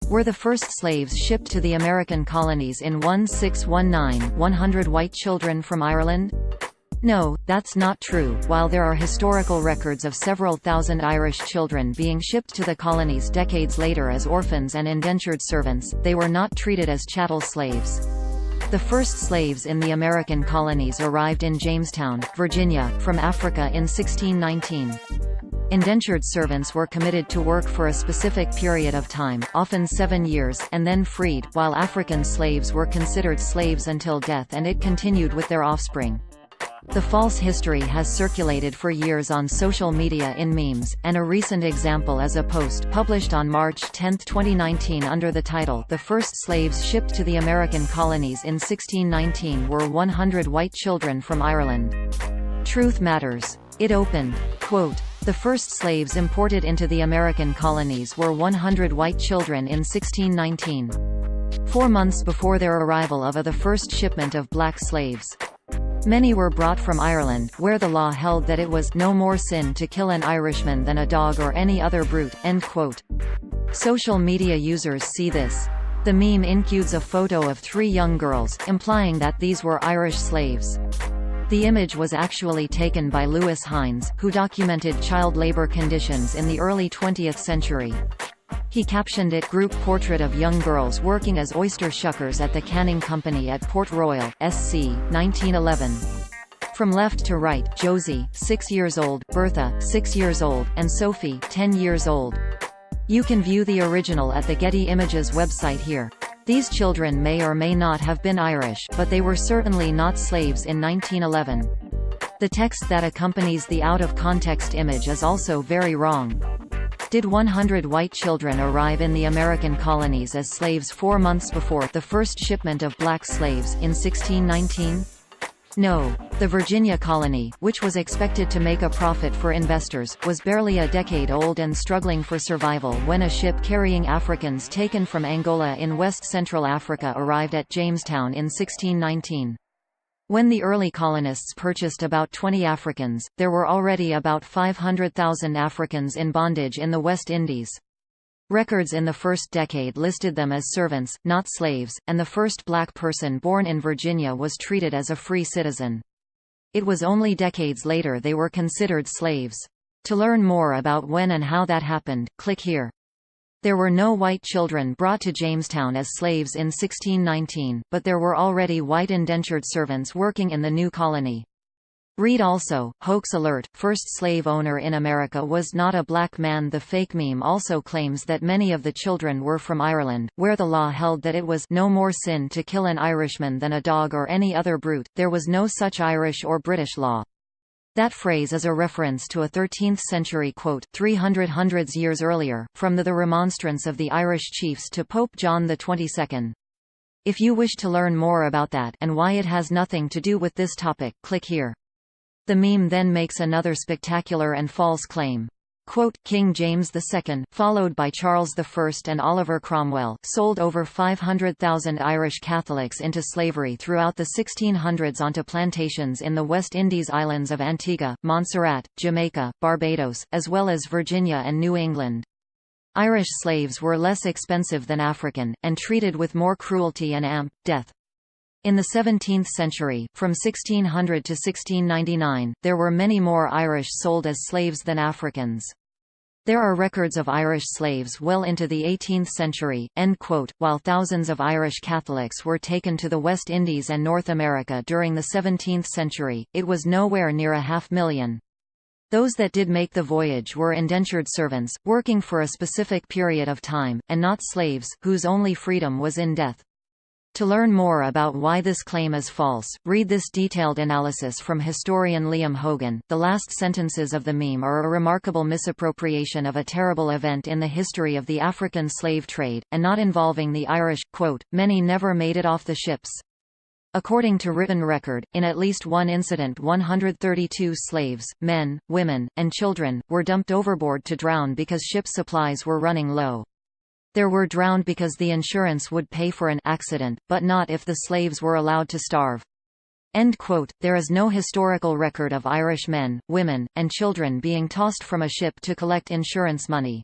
Were the first slaves shipped to the American colonies in 1619 100 white children from Ireland? No, that's not true. While there are historical records of several thousand Irish children being shipped to the colonies decades later as orphans and indentured servants, they were not treated as chattel slaves. The first slaves in the American colonies arrived in Jamestown, Virginia, from Africa in 1619. Indentured servants were committed to work for a specific period of time, often 7 years, and then freed, while African slaves were considered slaves until death, and it continued with their offspring. The false history has circulated for years on social media in memes, and a recent example is a post published on March 10, 2019 under the title "The First Slaves Shipped to the American Colonies in 1619 Were 100 White Children from Ireland." Truth matters. It opened, quote, "The first slaves imported into the American colonies were 100 white children in 1619. 4 months before their arrival of the first shipment of black slaves. Many were brought from Ireland, where the law held that it was no more sin to kill an Irishman than a dog or any other brute." End quote. Social media users see this. The meme includes a photo of 3 young girls, implying that these were Irish slaves. The image was actually taken by Lewis Hines, who documented child labor conditions in the early 20th century. He captioned it "Group Portrait of Young Girls Working as Oyster Shuckers at the Canning Company at Port Royal, SC, 1911. From left to right, Josie, 6 years old, Bertha, 6 years old, and Sophie, 10 years old. You can view the original at the Getty Images website here. These children may or may not have been Irish, but they were certainly not slaves in 1911. The text that accompanies the out-of-context image is also very wrong. Did 100 white children arrive in the American colonies as slaves 4 months before the first shipment of black slaves, in 1619? No. The Virginia colony, which was expected to make a profit for investors, was barely a decade old and struggling for survival when a ship carrying Africans taken from Angola in West Central Africa arrived at Jamestown in 1619. When the early colonists purchased about 20 Africans, there were already about 500,000 Africans in bondage in the West Indies. Records in the first decade listed them as servants, not slaves, and the first black person born in Virginia was treated as a free citizen. It was only decades later they were considered slaves. To learn more about when and how that happened, click here. There were no white children brought to Jamestown as slaves in 1619, but there were already white indentured servants working in the new colony. Read also, Hoax Alert, first slave owner in America was not a black man. The fake meme also claims that many of the children were from Ireland, where the law held that it was no more sin to kill an Irishman than a dog or any other brute. There was no such Irish or British law. That phrase is a reference to a 13th-century quote, 300 years earlier, from the Remonstrance of the Irish chiefs to Pope John XXII. If you wish to learn more about that, and why it has nothing to do with this topic, click here. The meme then makes another spectacular and false claim. Quote, King James II, followed by Charles I and Oliver Cromwell, sold over 500,000 Irish Catholics into slavery throughout the 1600s onto plantations in the West Indies islands of Antigua, Montserrat, Jamaica, Barbados, as well as Virginia and New England. Irish slaves were less expensive than African, and treated with more cruelty and death. In the 17th century, from 1600 to 1699, there were many more Irish sold as slaves than Africans. There are records of Irish slaves well into the 18th century." End quote. While thousands of Irish Catholics were taken to the West Indies and North America during the 17th century, it was nowhere near 500,000. Those that did make the voyage were indentured servants, working for a specific period of time, and not slaves, whose only freedom was in death. To learn more about why this claim is false, read this detailed analysis from historian Liam Hogan. The last sentences of the meme are a remarkable misappropriation of a terrible event in the history of the African slave trade, and not involving the Irish. Quote, many never made it off the ships. According to written record, in at least one incident 132 slaves, men, women, and children, were dumped overboard to drown because ship supplies were running low. There were drowned because the insurance would pay for an accident, but not if the slaves were allowed to starve. End quote. There is no historical record of Irish men, women, and children being tossed from a ship to collect insurance money.